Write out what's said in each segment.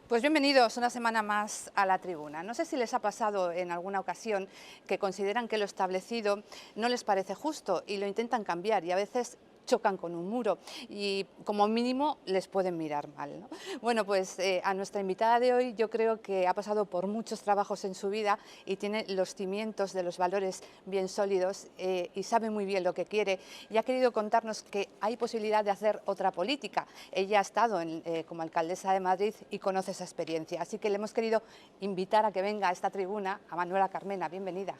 Pues bienvenidos una semana más a La Tribuna. No sé si les ha pasado en alguna ocasión que consideran que lo establecido no les parece justo y lo intentan cambiar y a veces chocan con un muro y como mínimo les pueden mirar mal, ¿no? Bueno, pues a nuestra invitada de hoy yo creo que ha pasado por muchos trabajos en su vida y tiene los cimientos de los valores bien sólidos y sabe muy bien lo que quiere y ha querido contarnos que hay posibilidad de hacer otra política. Ella ha estado como alcaldesa de Madrid y conoce esa experiencia, así que le hemos querido invitar a que venga a esta tribuna a Manuela Carmena. Bienvenida.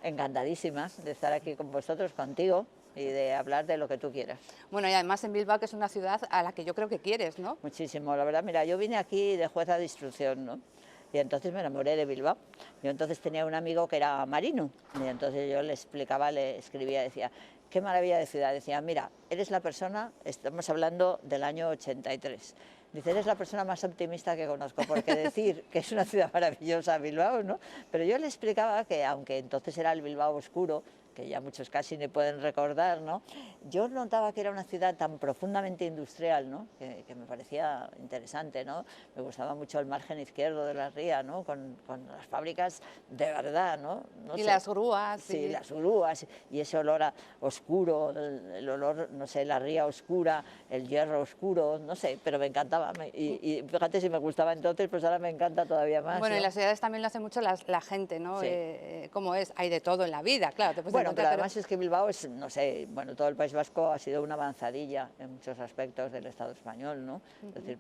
Encantadísima de estar aquí con vosotros, contigo, y de hablar de lo que tú quieras. Bueno, y además en Bilbao, que es una ciudad a la que yo creo que quieres, ¿no? Muchísimo, la verdad. Mira, yo vine aquí de jueza de instrucción, ¿no? Y entonces me enamoré de Bilbao. Yo entonces tenía un amigo que era marino, y entonces yo le explicaba, le escribía, decía, qué maravilla de ciudad. Decía, mira, eres la persona, estamos hablando del año 83, dice, eres la persona más optimista que conozco, porque decir que es una ciudad maravillosa, Bilbao, ¿no? Pero yo le explicaba que, aunque entonces era el Bilbao oscuro, que ya muchos casi ni pueden recordar, ¿no? Yo notaba que era una ciudad tan profundamente industrial, ¿no? que me parecía interesante, ¿no? Me gustaba mucho el margen izquierdo de la ría, ¿no? Con las fábricas de verdad, ¿no? No y sé. las grúas. Sí, las grúas y ese olor oscuro, el olor, no sé, la ría oscura, el hierro oscuro, no sé, pero me encantaba. Y fíjate, si me gustaba entonces, pues ahora me encanta todavía más. Bueno, ¿no? y las ciudades también lo hace mucho la gente, ¿no? Sí. ¿Cómo es? Hay de todo en la vida, claro. Te puedes Bueno, pero encontrar, además es que Bilbao es, no sé, bueno, todo el País Vasco ha sido una avanzadilla en muchos aspectos del Estado español, ¿no? Es decir,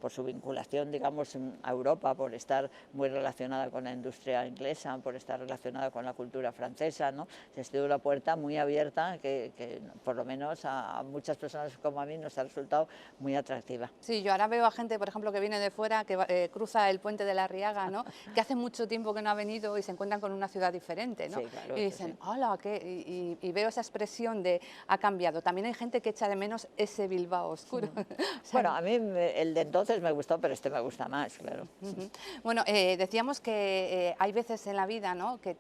por su vinculación, digamos, a Europa, por estar muy relacionada con la industria inglesa, por estar relacionada con la cultura francesa, ¿no? Ha sido una puerta muy abierta que por lo menos a muchas personas como a mí nos ha resultado muy atractiva. Sí, yo ahora veo a gente, por ejemplo, que viene de fuera, que cruza el puente de la Riaga, ¿no? Que hace mucho tiempo que no ha venido y se encuentran con una ciudad diferente, ¿no? Sí, claro, Y dicen, hola, ¿qué? Y veo esa expresión de ha cambiado. También hay gente que echa de menos ese Bilbao oscuro. O sea, Bueno, a mí el de entonces me gustó, pero este me gusta más, claro. Bueno, decíamos que hay veces en la vida, ¿no? Que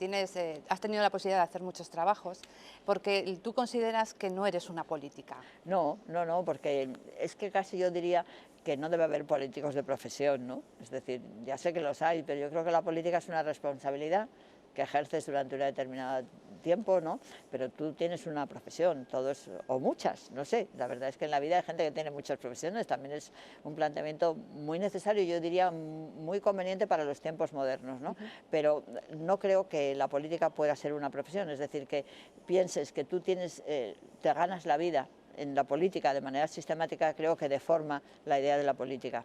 has tenido la posibilidad de hacer muchos trabajos, porque tú consideras que no eres una política. No, no, no, porque es que casi yo diría que no debe haber políticos de profesión, ¿no? Es decir, ya sé que los hay, pero yo creo que la política es una responsabilidad que ejerces durante un determinado tiempo, ¿no? Pero tú tienes una profesión, todos o muchas, no sé. La verdad es que en la vida hay gente que tiene muchas profesiones, también es un planteamiento muy necesario y yo diría muy conveniente para los tiempos modernos, ¿no? Pero no creo que la política pueda ser una profesión, es decir, que pienses que tú tienes, te ganas la vida en la política de manera sistemática, creo que deforma la idea de la política.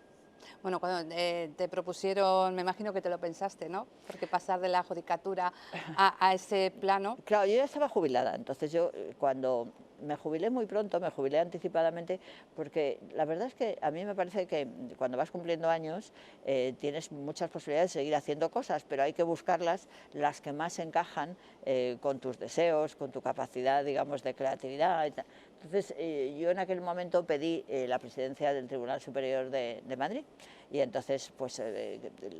Bueno, cuando te propusieron, me imagino que te lo pensaste, ¿no? Porque pasar de la judicatura a ese plano. Claro, yo ya estaba jubilada, entonces yo cuando me jubilé muy pronto, me jubilé anticipadamente, porque la verdad es que a mí me parece que cuando vas cumpliendo años tienes muchas posibilidades de seguir haciendo cosas, pero hay que buscarlas, las que más encajan con tus deseos, con tu capacidad, digamos, de creatividad y tal. Entonces yo en aquel momento pedí la presidencia del Tribunal Superior de Madrid y entonces pues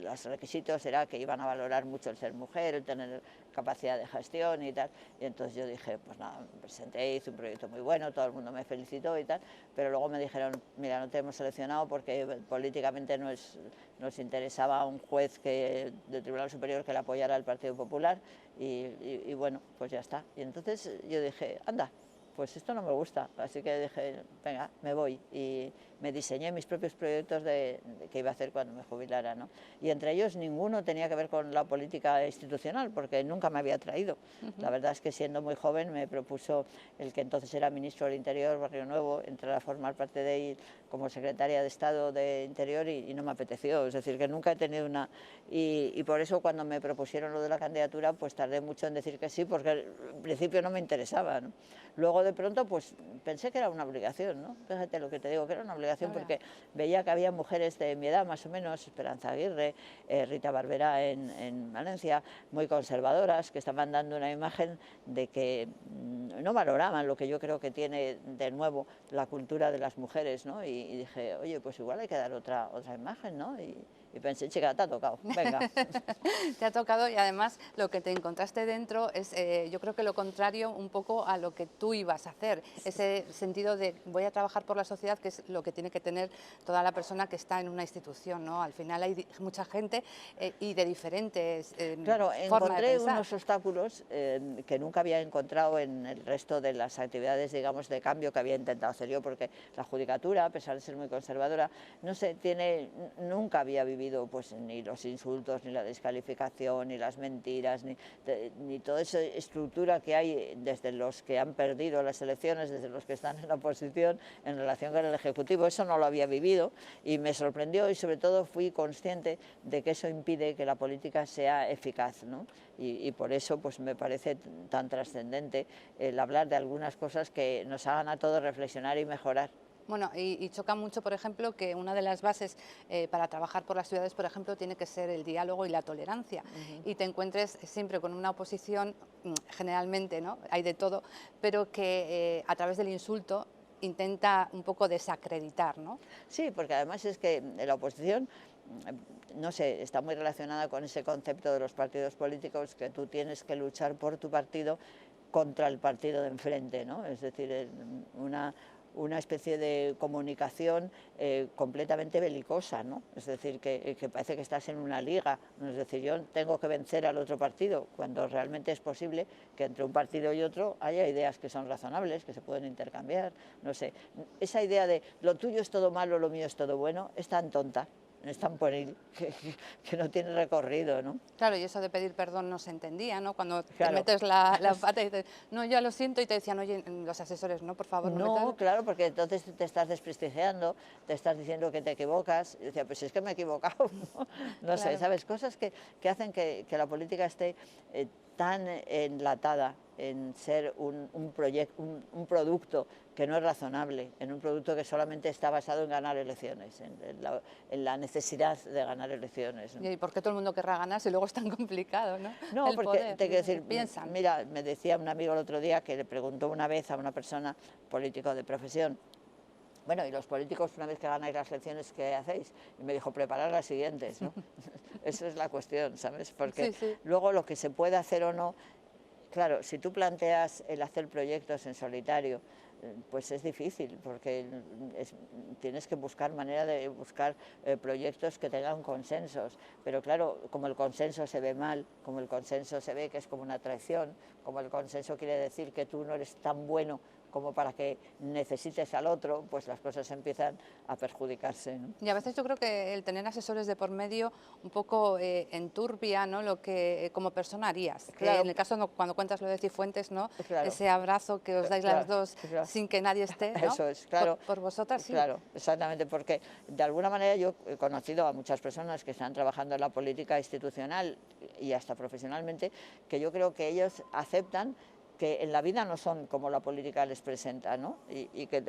los requisitos era que iban a valorar mucho el ser mujer, el tener capacidad de gestión y tal, y entonces yo dije, pues nada, me presenté, hice un proyecto muy bueno, todo el mundo me felicitó y tal, pero luego me dijeron, mira, no te hemos seleccionado porque políticamente nos interesaba un juez del Tribunal Superior que le apoyara al Partido Popular y bueno, pues ya está. Y entonces yo dije, anda, pues esto no me gusta, así que dije, venga, me voy y me diseñé mis propios proyectos de qué iba a hacer cuando me jubilara, ¿no? Y entre ellos ninguno tenía que ver con la política institucional, porque nunca me había atraído. La verdad es que siendo muy joven me propuso el que entonces era ministro del Interior, Barrio Nuevo, entrar a formar parte de él como secretaria de Estado de Interior y no me apeteció, es decir, que nunca he tenido una... Y por eso cuando me propusieron lo de la candidatura, pues tardé mucho en decir que sí, porque al principio no me interesaba, ¿no? Luego de pronto pues pensé que era una obligación, ¿no? Fíjate lo que te digo, que era una obligación, Ahora, porque veía que había mujeres de mi edad más o menos, Esperanza Aguirre, Rita Barberá en Valencia, muy conservadoras, que estaban dando una imagen de que no valoraban lo que yo creo que tiene de nuevo la cultura de las mujeres, ¿no? Y dije, oye, pues igual hay que dar otra imagen, ¿no? Y pensé, chica, te ha tocado, venga. te ha tocado y además lo que te encontraste dentro es, yo creo que lo contrario un poco a lo que tú ibas a hacer, ese sentido de voy a trabajar por la sociedad, que es lo que tiene que tener toda la persona que está en una institución, ¿no? Al final hay mucha gente y de diferentes Claro, formas de encontré pensar. unos obstáculos que nunca había encontrado en el resto de las actividades, digamos, de cambio que había intentado hacer yo, porque la judicatura, a pesar de ser muy conservadora, no sé, nunca había vivido pues ni los insultos, ni la descalificación, ni las mentiras, ni toda esa estructura que hay desde los que han perdido las elecciones, desde los que están en la oposición en relación con el Ejecutivo. Eso no lo había vivido y me sorprendió, y sobre todo fui consciente de que eso impide que la política sea eficaz, ¿no? Y por eso pues me parece tan trascendente el hablar de algunas cosas que nos hagan a todos reflexionar y mejorar. Bueno, y choca mucho, por ejemplo, que una de las bases para trabajar por las ciudades, por ejemplo, tiene que ser el diálogo y la tolerancia. Y te encuentres siempre con una oposición, generalmente, ¿no? Hay de todo, pero que a través del insulto intenta un poco desacreditar, ¿no? Sí, porque además es que la oposición, no sé, está muy relacionada con ese concepto de los partidos políticos, que tú tienes que luchar por tu partido contra el partido de enfrente, ¿no? Es decir, una especie de comunicación completamente belicosa, ¿no? Es decir, que parece que estás en una liga, es decir, yo tengo que vencer al otro partido, cuando realmente es posible que entre un partido y otro haya ideas que son razonables, que se pueden intercambiar, no sé. Esa idea de lo tuyo es todo malo, lo mío es todo bueno, es tan tonta, es tan pueril, que no tiene recorrido, ¿no? Claro, y eso de pedir perdón no se entendía, ¿no? Cuando te Claro. metes la pata y dices, no, ya lo siento, y te decían, oye, los asesores, no, por favor, no No, metas... claro, porque entonces te estás desprestigiando, te estás diciendo que te equivocas. Y decía, pues es que me he equivocado, ¿no? No sé, Claro. ¿sabes? Cosas que hacen que la política esté tan enlatada en ser un producto que no es razonable, en un producto que solamente está basado en ganar elecciones, en la necesidad de ganar elecciones, ¿no? ¿Y por qué todo el mundo querrá ganar si luego es tan complicado, ¿no? No, El porque poder, te quiero lo que decir, piensan. mira, me decía un amigo el otro día que le preguntó una vez a una persona, político de profesión, bueno, y los políticos, una vez que ganáis las elecciones, ¿qué hacéis? Y me dijo, preparar las siguientes, ¿no? Esa es la cuestión, ¿sabes? Porque Sí, sí. luego lo que se puede hacer o no, claro, si tú planteas el hacer proyectos en solitario, pues es difícil, porque tienes que buscar manera de buscar proyectos que tengan consensos. Pero claro, como el consenso se ve mal, como el consenso se ve que es como una traición, como el consenso quiere decir que tú no eres tan bueno como para que necesites al otro, pues las cosas empiezan a perjudicarse, ¿no? Y a veces yo creo que el tener asesores de por medio un poco enturbia, ¿no? Lo que como persona harías. Claro. En el caso cuando cuentas lo de Cifuentes, ¿no? Claro. Ese abrazo que os dais las Claro, dos claro. sin que nadie esté, ¿no? Eso es, claro. Por vosotras sí. Claro, exactamente, porque de alguna manera yo he conocido a muchas personas que están trabajando en la política institucional y hasta profesionalmente, que yo creo que ellos aceptan que en la vida no son como la política les presenta, ¿no? Y que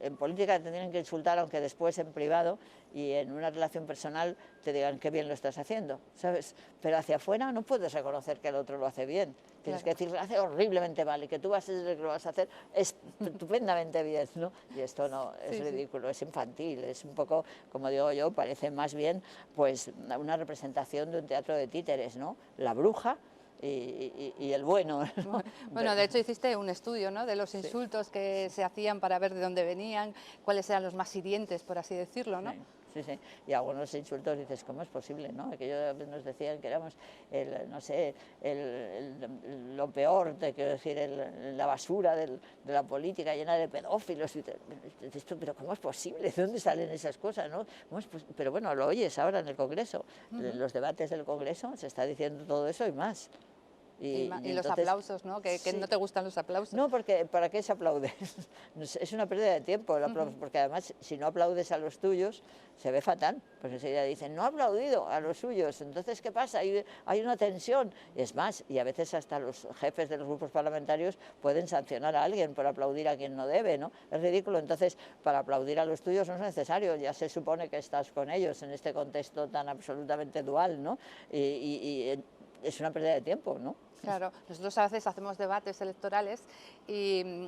en política te tienen que insultar, aunque después en privado y en una relación personal te digan qué bien lo estás haciendo, ¿sabes? Pero hacia afuera no puedes reconocer que el otro lo hace bien. Tienes que decir, lo hace horriblemente mal y que tú vas a ser que lo vas a hacer estupendamente bien, ¿no? Y esto no, es ridículo, es infantil, es un poco, como digo yo, parece más bien pues una representación de un teatro de títeres, ¿no? La bruja y el bueno, ¿no? Bueno, de hecho hiciste un estudio, ¿no? De los insultos que se hacían para ver de dónde venían, cuáles eran los más hirientes, por así decirlo, ¿no? Sí, sí. Y algunos insultos dices, ¿cómo es posible, no? Aquello nos decían que éramos, no sé, lo peor, quiero decir, la basura de la política llena de pedófilos. Pero ¿cómo es posible? ¿De dónde salen esas cosas, no? Pero bueno, lo oyes ahora en el Congreso. En los debates del Congreso se está diciendo todo eso y más. Y los entonces, aplausos, ¿no? Que sí. no te gustan los aplausos. No, porque ¿para qué se aplaude? Es una pérdida de tiempo el aplauso, porque además si no aplaudes a los tuyos se ve fatal, porque enseguida dicen, no ha aplaudido a los suyos, entonces ¿qué pasa? Hay una tensión. Es más, y a veces hasta los jefes de los grupos parlamentarios pueden sancionar a alguien por aplaudir a quien no debe, ¿no? Es ridículo, entonces para aplaudir a los tuyos no es necesario, ya se supone que estás con ellos en este contexto tan absolutamente dual, ¿no? Y es una pérdida de tiempo, ¿no? Claro, nosotros a veces hacemos debates electorales y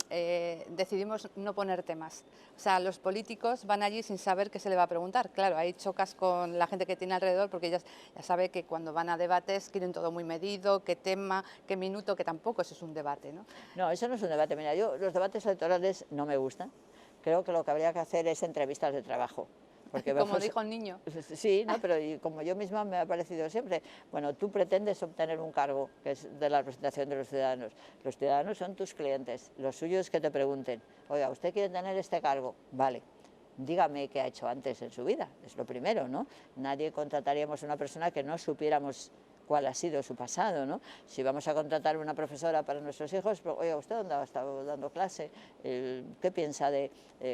decidimos no poner temas. O sea, los políticos van allí sin saber qué se le va a preguntar. Claro, ahí chocas con la gente que tiene alrededor porque ya sabe que cuando van a debates quieren todo muy medido, qué tema, qué minuto, que tampoco eso es un debate, ¿no? No, eso no es un debate. Mira, yo los debates electorales no me gustan. Creo que lo que habría que hacer es entrevistas de trabajo. Porque Como dijo el niño. Sí, ¿no? Pero como yo misma me ha parecido siempre, bueno, tú pretendes obtener un cargo que es de la representación de los ciudadanos. Los ciudadanos son tus clientes, los suyos que te pregunten, oiga, ¿usted quiere tener este cargo? Vale, dígame qué ha hecho antes en su vida, es lo primero, ¿no? Nadie contrataríamos a una persona que no supiéramos cuál ha sido su pasado, ¿no? Si vamos a contratar una profesora para nuestros hijos, pues, oiga, ¿usted dónde ha estado dando clase? ¿Qué piensa de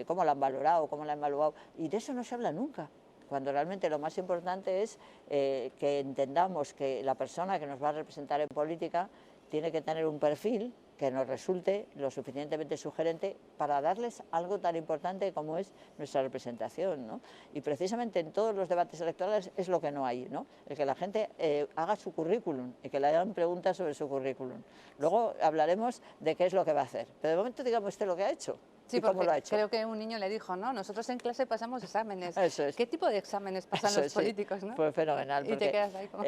cómo la han valorado, cómo la han evaluado? Y de eso no se habla nunca, cuando realmente lo más importante es que entendamos que la persona que nos va a representar en política tiene que tener un perfil que nos resulte lo suficientemente sugerente para darles algo tan importante como es nuestra representación, ¿no? Y precisamente en todos los debates electorales es lo que no hay, ¿no? El que la gente haga su currículum y que le hagan preguntas sobre su currículum. Luego hablaremos de qué es lo que va a hacer, pero de momento digamos usted lo que ha hecho. Sí, ¿Y cómo porque lo ha hecho? creo que un niño le dijo, no, nosotros en clase pasamos exámenes. Eso es. ¿Qué tipo de exámenes pasan Eso los sí, políticos, no? fue fenomenal, Y te porque quedas ahí como...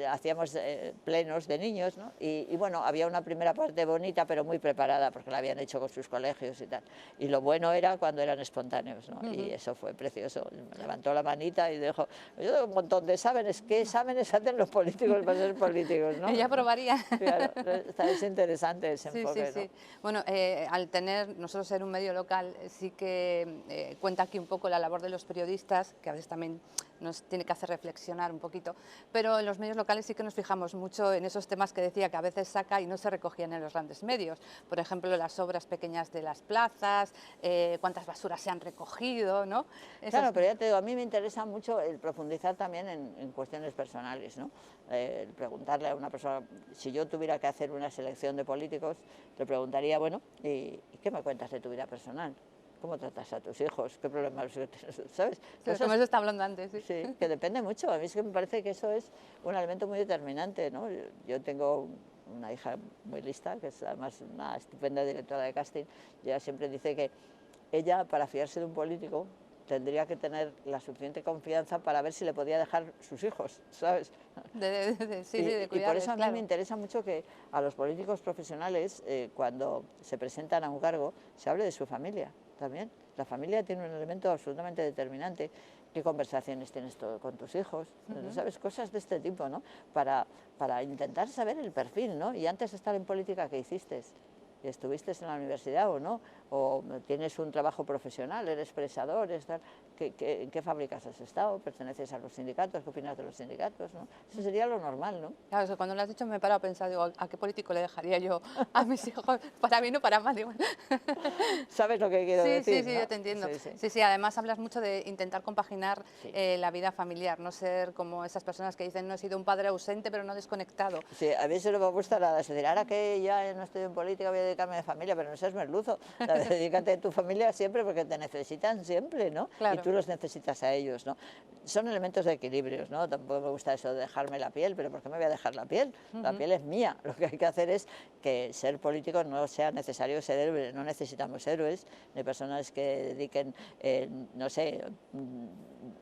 hacíamos plenos de niños, ¿no? Y bueno, había una primera parte bonita, pero muy preparada, porque la habían hecho con sus colegios y tal. Y lo bueno era cuando eran espontáneos, ¿no? Y eso fue precioso. Me levantó la manita y dijo, yo tengo un montón de exámenes, ¿qué exámenes hacen los políticos para ser políticos, no? Ella probaría. Claro, es interesante ese enfoque, Sí, sí. ¿no? Bueno, al tener nosotros ser un medio local, sí que cuenta aquí un poco la labor de los periodistas, que a veces también nos tiene que hacer reflexionar un poquito, pero en los medios locales sí que nos fijamos mucho en esos temas que decía que a veces saca y no se recogían en los grandes medios. Por ejemplo, las obras pequeñas de las plazas, cuántas basuras se han recogido, ¿no? Claro, pero ya te digo, a mí me interesa mucho el profundizar también en cuestiones personales, ¿no? El preguntarle a una persona, si yo tuviera que hacer una selección de políticos, le preguntaría, bueno, ¿y qué me cuentas de tu vida personal? ¿Cómo tratas a tus hijos? ¿Qué problemas tienes? ¿Sabes? Como se está hablando antes. Sí. Sí, que depende mucho. A mí es que me parece que eso es un elemento muy determinante, ¿no? Yo tengo una hija muy lista, que es además una estupenda directora de casting, y ella siempre dice que ella, para fiarse de un político, tendría que tener la suficiente confianza para ver si le podía dejar sus hijos, ¿sabes? Sí, de y por eso a mí claro. me interesa mucho que a los políticos profesionales, cuando se presentan a un cargo, se hable de su familia también. La familia tiene un elemento absolutamente determinante. ¿Qué conversaciones tienes con tus hijos? ¿Sabes? Cosas de este tipo, ¿no? Para intentar saber el perfil, ¿no? Y antes de estar en política, ¿qué hiciste? ¿Estuviste en la universidad o no? ¿O tienes un trabajo profesional, eres presador? ¿En qué fábricas has estado? ¿Perteneces a los sindicatos? ¿Qué opinas de los sindicatos? ¿No? Eso sería lo normal, ¿no? Claro, eso, cuando lo has dicho me he parado a pensar, digo, ¿a qué político le dejaría yo a mis hijos? Para mí no, para mal, igual. ¿Sabes lo que quiero decir? Sí, ¿no? yo te entiendo. Sí. Sí, además hablas mucho de intentar compaginar la vida familiar, no ser como esas personas que dicen, no he sido un padre ausente, pero no desconectado. Sí, a mí se no me gusta nada, es decir, ahora que ya no estoy en política voy a dedicarme a mi familia, pero no seas merluzo, dedícate a tu familia siempre porque te necesitan siempre, ¿no? Claro. Y tú los necesitas a ellos, ¿no? Son elementos de equilibrios, ¿no? Tampoco me gusta eso de dejarme la piel, pero ¿por qué me voy a dejar la piel? La piel es mía, lo que hay que hacer es que ser político no sea necesario ser héroe, no necesitamos héroes, ni personas que dediquen, no sé,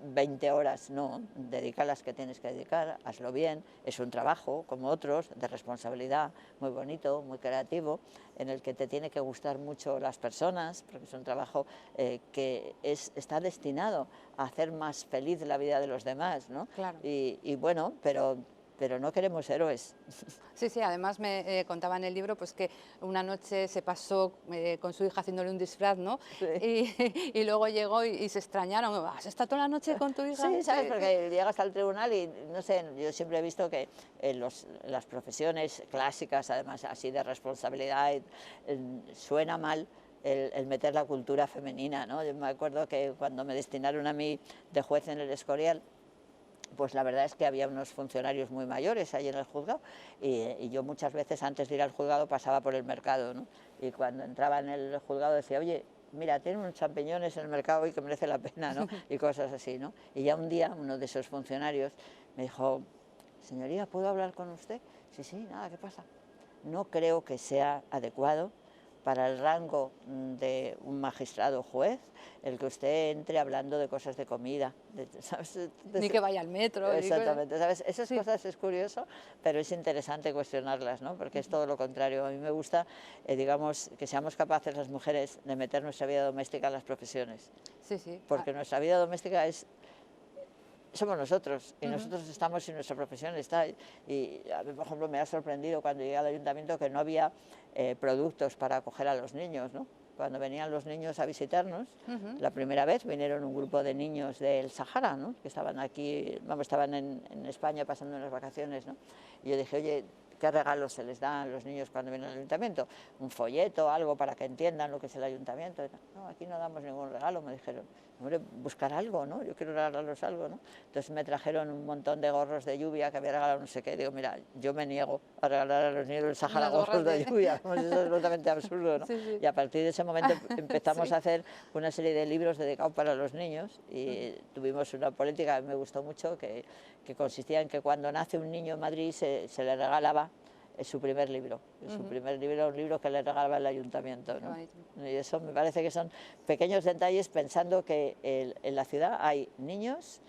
20 horas, no, dedica las que tienes que dedicar, hazlo bien, es un trabajo como otros, de responsabilidad, muy bonito, muy creativo, en el que te tiene que gustar mucho las personas, porque es un trabajo que está destinado a hacer más feliz la vida de los demás, ¿no? Claro. Y bueno, pero pero no queremos héroes. Sí, sí, además me contaba en el libro pues que una noche se pasó con su hija haciéndole un disfraz, ¿no? Sí. Y luego llegó y se extrañaron. ¿Has estado toda la noche con tu hija? Sí, ¿sabes? Porque llegas al tribunal y, no sé, yo siempre he visto que en las profesiones clásicas, además así de responsabilidad, suena mal el meter la cultura femenina, ¿no? Yo me acuerdo que cuando me destinaron a mí de juez en el Escorial, pues la verdad es que había unos funcionarios muy mayores ahí en el juzgado y yo muchas veces antes de ir al juzgado pasaba por el mercado, ¿no? Y cuando entraba en el juzgado decía, oye, mira, tienen unos champiñones en el mercado y que merece la pena, ¿no? Y cosas así, ¿no? Y ya un día uno de esos funcionarios me dijo, señoría, ¿puedo hablar con usted? Sí, sí, nada, ¿qué pasa? No creo que sea adecuado para el rango de un magistrado juez el que usted entre hablando de cosas de comida, ¿sabes? Entonces, Ni que vaya al metro. exactamente, ¿sabes? Esas Sí. cosas es curioso, pero es interesante cuestionarlas, ¿no? Porque es todo lo contrario. A mí me gusta, digamos, que seamos capaces las mujeres de meter nuestra vida doméstica en las profesiones, Sí, sí. porque nuestra vida doméstica somos nosotros y Ujú. nosotros estamos en nuestra profesión está y a mí, por ejemplo, me ha sorprendido cuando llegué al ayuntamiento que no había productos para acoger a los niños, ¿no? Cuando venían los niños a visitarnos, Ujú. la primera vez vinieron un grupo de niños del Sahara, ¿no? Que estaban aquí, vamos, estaban en España pasando unas vacaciones, ¿no? Y yo dije, oye, ¿qué regalos se les dan a los niños cuando vienen al ayuntamiento? Un folleto, algo para que entiendan lo que es el ayuntamiento. No, aquí no damos ningún regalo, me dijeron. Hombre, buscar algo, ¿no? Yo quiero regalarlos algo, ¿no? Entonces me trajeron un montón de gorros de lluvia que había regalado no sé qué. Digo, mira, yo me niego a regalar a los niños del Sahara Unas gorras gorros de lluvia. Pues eso es absolutamente absurdo, ¿no? Sí, sí. Y a partir de ese momento empezamos Sí. a hacer una serie de libros dedicados para los niños y tuvimos una política que me gustó mucho que consistía en que cuando nace un niño en Madrid se le regalaba su primer libro. Su primer libro, un libro que le regalaba el ayuntamiento, ¿no? Y eso me parece que son pequeños detalles pensando que en la ciudad hay niños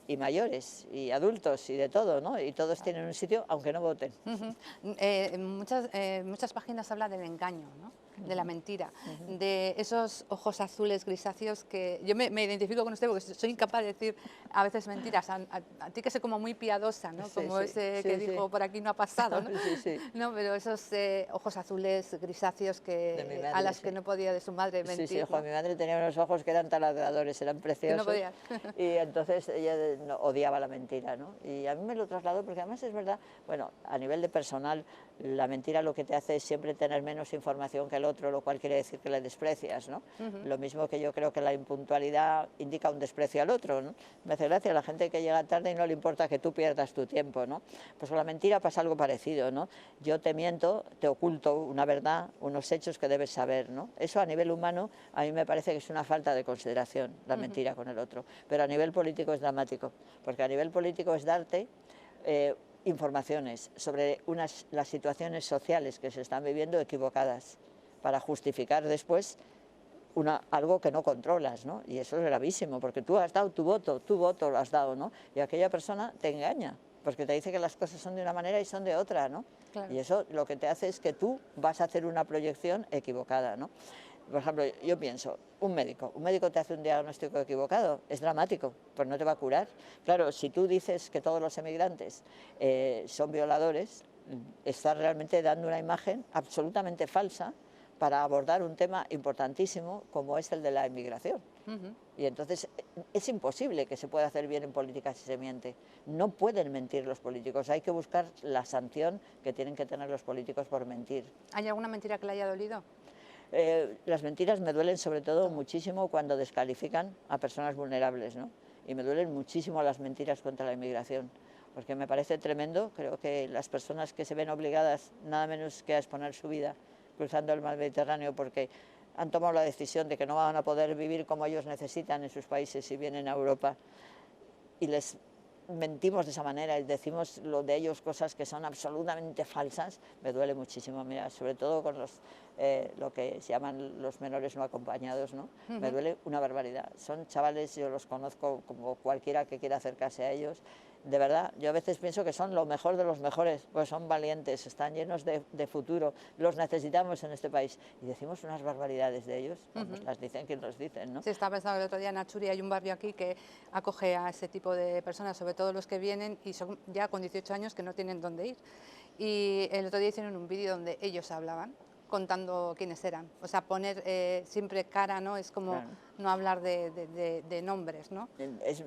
y mayores y adultos y de todo, ¿no? Y todos tienen un sitio aunque no voten. Ujú. Muchas páginas habla del engaño, ¿no? De la mentira, de esos ojos azules grisáceos que yo me identifico con usted porque soy incapaz de decir a veces mentiras. A ti que soy como muy piadosa, ¿no? Sí, Como sí, ese que sí, sí. dijo por aquí no ha pasado, ¿no? Sí, sí. No, pero esos ojos azules grisáceos De mi a madre, las sí. que no podía de su madre Sí, sí, mentir, mi ¿no? madre tenía unos ojos que eran taladradores, eran Que no preciosos podía. y entonces ella odiaba la mentira, ¿no? Y a mí me lo trasladó porque además es verdad, bueno, a nivel de personal, la mentira lo que te hace es siempre tener menos información que el otro, lo cual quiere decir que le desprecias, ¿no? Lo mismo que yo creo que la impuntualidad indica un desprecio al otro, ¿no? Me hace gracia la gente que llega tarde y no le importa que tú pierdas tu tiempo, ¿no? Pues con la mentira pasa algo parecido, ¿no? Yo te miento, te oculto una verdad, unos hechos que debes saber, ¿no? Eso a nivel humano a mí me parece que es una falta de consideración, la mentira con el otro, pero a nivel político es dramático, porque a nivel político es darte informaciones sobre las situaciones sociales que se están viviendo equivocadas para justificar después algo que no controlas, ¿no? Y eso es gravísimo, porque tú has dado tu voto lo has dado, ¿no? Y aquella persona te engaña, porque te dice que las cosas son de una manera y son de otra, ¿no? Claro. Y eso lo que te hace es que tú vas a hacer una proyección equivocada, ¿no? Por ejemplo, yo pienso, un médico te hace un diagnóstico equivocado, es dramático, pues no te va a curar. Claro, si tú dices que todos los emigrantes son violadores, estás realmente dando una imagen absolutamente falsa para abordar un tema importantísimo como es el de la inmigración. Y entonces es imposible que se pueda hacer bien en política si se miente. No pueden mentir los políticos, hay que buscar la sanción que tienen que tener los políticos por mentir. ¿Hay alguna mentira que le haya dolido? Las mentiras me duelen sobre todo muchísimo cuando descalifican a personas vulnerables, ¿no? Y me duelen muchísimo las mentiras contra la inmigración, porque me parece tremendo. Creo que las personas que se ven obligadas nada menos que a exponer su vida cruzando el mar Mediterráneo porque han tomado la decisión de que no van a poder vivir como ellos necesitan en sus países si vienen a Europa y les mentimos de esa manera y decimos lo de ellos cosas que son absolutamente falsas, me duele muchísimo, mira, sobre todo con lo que se llaman los menores no acompañados, ¿no? Me duele una barbaridad. Son chavales, yo los conozco como cualquiera que quiera acercarse a ellos, de verdad, yo a veces pienso que son lo mejor de los mejores, pues son valientes, están llenos de futuro, los necesitamos en este país. Y decimos unas barbaridades de ellos, pues las dicen quien los dicen, ¿no? Sí, estaba pensando el otro día en Achuri, hay un barrio aquí que acoge a ese tipo de personas, sobre todo los que vienen y son ya con 18 años que no tienen dónde ir. Y el otro día hicieron un vídeo donde ellos hablaban, contando quiénes eran. O sea, poner siempre cara, ¿no? Es como Claro. no hablar de nombres, ¿no?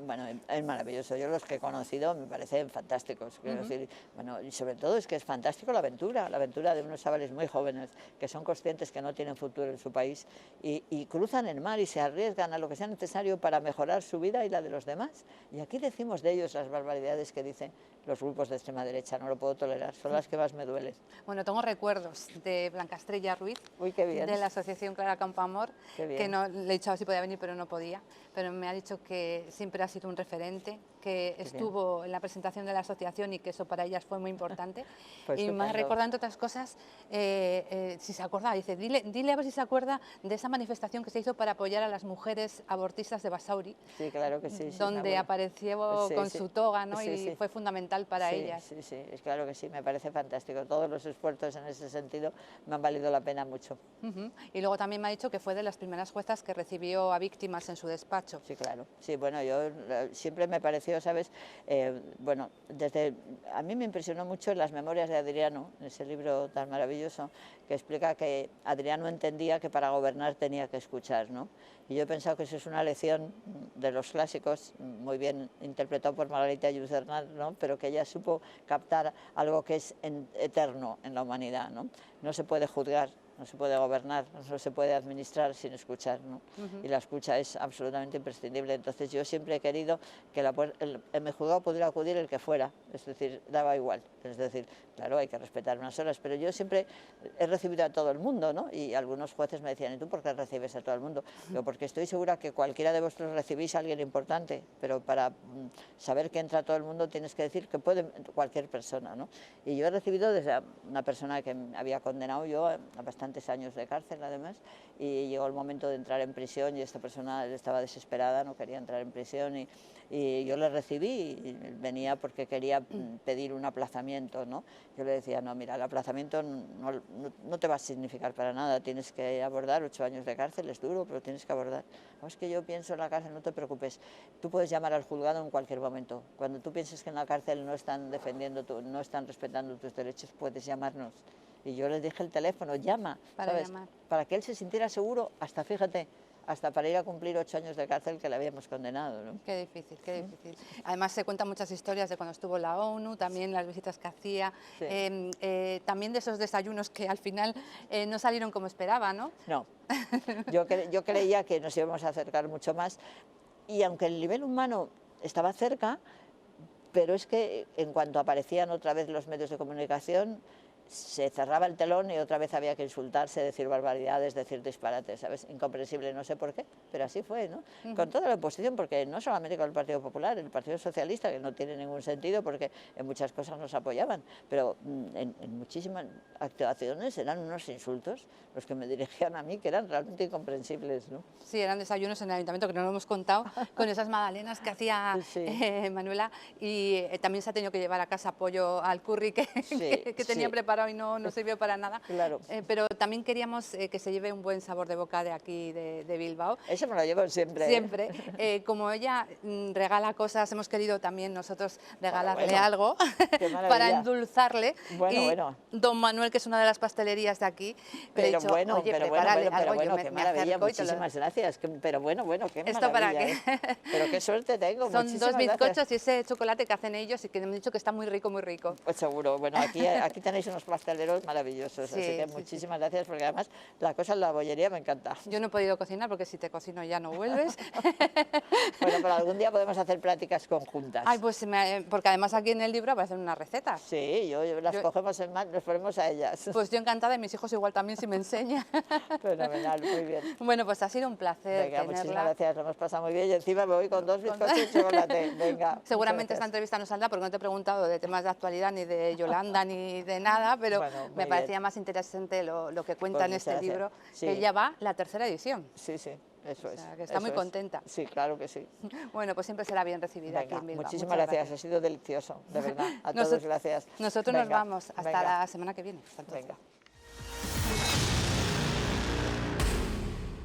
Bueno, es maravilloso. Yo los que he conocido me parecen fantásticos. Quiero decir, bueno, y sobre todo es que es fantástico la aventura de unos chavales muy jóvenes que son conscientes que no tienen futuro en su país y cruzan el mar y se arriesgan a lo que sea necesario para mejorar su vida y la de los demás. Y aquí decimos de ellos las barbaridades que dicen los grupos de extrema derecha. No lo puedo tolerar, son las que más me duelen. Bueno, tengo recuerdos de Blanca Estrella Ruiz, Uy, qué bien. de la Asociación Clara Campoamor, Qué bien. que no, le he dicho a ver si podía venir, pero no podía. Pero me ha dicho que siempre ha sido un referente, que estuvo en la presentación de la asociación y que eso para ellas fue muy importante. Pues y me ha estupendo. recordado, entre otras cosas, si se acuerda, dice, dile a ver si se acuerda de esa manifestación que se hizo para apoyar a las mujeres abortistas de Basauri, Sí, claro que sí. donde apareció Sí, con sí. su toga, ¿no? Sí, y sí. fue fundamental para Sí, ellas. sí, sí, es claro que sí, me parece fantástico. Todos los esfuerzos en ese sentido me han valido la pena mucho. Y luego también me ha dicho que fue de las primeras juezas que recibió a víctimas en su despacho. Sí, claro. Sí, bueno, yo siempre me pareció, ¿sabes? Bueno, a mí me impresionó mucho en las memorias de Adriano, en ese libro tan maravilloso, que explica que Adriano entendía que para gobernar tenía que escuchar, ¿no? Y yo he pensado que eso es una lección de los clásicos, muy bien interpretado por Margarita Yucernal, ¿no? Pero que ella supo captar algo que es eterno en la humanidad, ¿no? No se puede juzgar, no se puede gobernar, no se puede administrar sin escuchar, ¿no? Y la escucha es absolutamente imprescindible. Entonces yo siempre he querido que en mi juzgado pudiera acudir el que fuera, es decir, daba igual. Es decir, claro, hay que respetar unas horas, pero yo siempre he recibido a todo el mundo, ¿no? Y algunos jueces me decían, ¿y tú por qué recibes a todo el mundo? Digo, porque estoy segura que cualquiera de vosotros recibís a alguien importante, pero para saber que entra todo el mundo tienes que decir que puede cualquier persona, ¿no? Y yo he recibido desde una persona que me había condenado yo a bastantes años de cárcel, además, y llegó el momento de entrar en prisión y esta persona estaba desesperada, no quería entrar en prisión y yo le recibí y venía porque quería pedir un aplazamiento, ¿no? Yo le decía, no, mira, el aplazamiento no te va a significar para nada, tienes que abordar 8 años de cárcel, es duro, pero tienes que abordar. No, es que yo pienso en la cárcel, no te preocupes, tú puedes llamar al juzgado en cualquier momento. Cuando tú pienses que en la cárcel no están no están respetando tus derechos, puedes llamarnos. Y yo les dije el teléfono, llama, ¿sabes? Para que él se sintiera seguro, hasta, fíjate, hasta para ir a cumplir 8 años de cárcel que le habíamos condenado, ¿no? Qué difícil, qué difícil. Además se cuentan muchas historias de cuando estuvo la ONU, también las visitas que hacía, también de esos desayunos que al final no salieron como esperaba, ¿no? No, yo creía que nos íbamos a acercar mucho más y aunque el nivel humano estaba cerca, pero es que en cuanto aparecían otra vez los medios de comunicación, se cerraba el telón y otra vez había que insultarse, decir barbaridades, decir disparates, ¿sabes? Incomprensible, no sé por qué, pero así fue, ¿no? Con toda la oposición, porque no solamente con el Partido Popular, el Partido Socialista, que no tiene ningún sentido porque en muchas cosas nos apoyaban, pero en muchísimas actuaciones eran unos insultos los que me dirigían a mí, que eran realmente incomprensibles, ¿no? Sí, eran desayunos en el ayuntamiento, que no lo hemos contado, con esas magdalenas que hacía Manuela, y también se ha tenido que llevar a casa pollo al curry que tenía preparado y no sirvió para nada. Claro. Pero también queríamos que se lleve un buen sabor de boca de aquí, de Bilbao. Eso me lo llevo siempre. Siempre. Como ella regala cosas, hemos querido también nosotros regalarle algo para endulzarle. Bueno. Don Manuel, que es una de las pastelerías de aquí, le he dicho, oye, prepárale algo. Yo qué maravilla, muchísimas gracias. Pero bueno, qué ¿Esto maravilla. para qué? Pero qué suerte tengo. Son 2 bizcochos y ese chocolate que hacen ellos y que me han dicho que está muy rico, muy rico. Pues seguro. Bueno, aquí tenéis unos pasteleros maravillosos, así que muchísimas gracias, porque además la cosa en la bollería me encanta. Yo no he podido cocinar porque si te cocino ya no vuelves. Bueno, pero algún día podemos hacer prácticas conjuntas. Ay, pues porque además aquí en el libro aparecen unas recetas. Sí, las cogemos en mano, nos ponemos a ellas. Pues yo encantada y mis hijos igual también si me enseñan. Fenomenal, muy bien. Bueno, pues ha sido un placer tenerla. Muchísimas gracias, lo hemos pasado muy bien y encima me voy con 2 bizcochos de chocolate. Venga. Seguramente esta entrevista no saldrá porque no te he preguntado de temas de actualidad ni de Yolanda ni de nada, pero me parecía más interesante lo que cuenta en este libro, que ya va la 3ª edición. Sí, sí. Eso O es. sea, que está eso muy es. contenta. Sí, claro que sí. Bueno, pues siempre será bien recibida aquí Venga, en Bilbao. muchísimas Muchas gracias, ha sido delicioso, de verdad. A todos, gracias. Nosotros nos Venga, vamos. Hasta venga, la semana que viene. Hasta entonces. venga.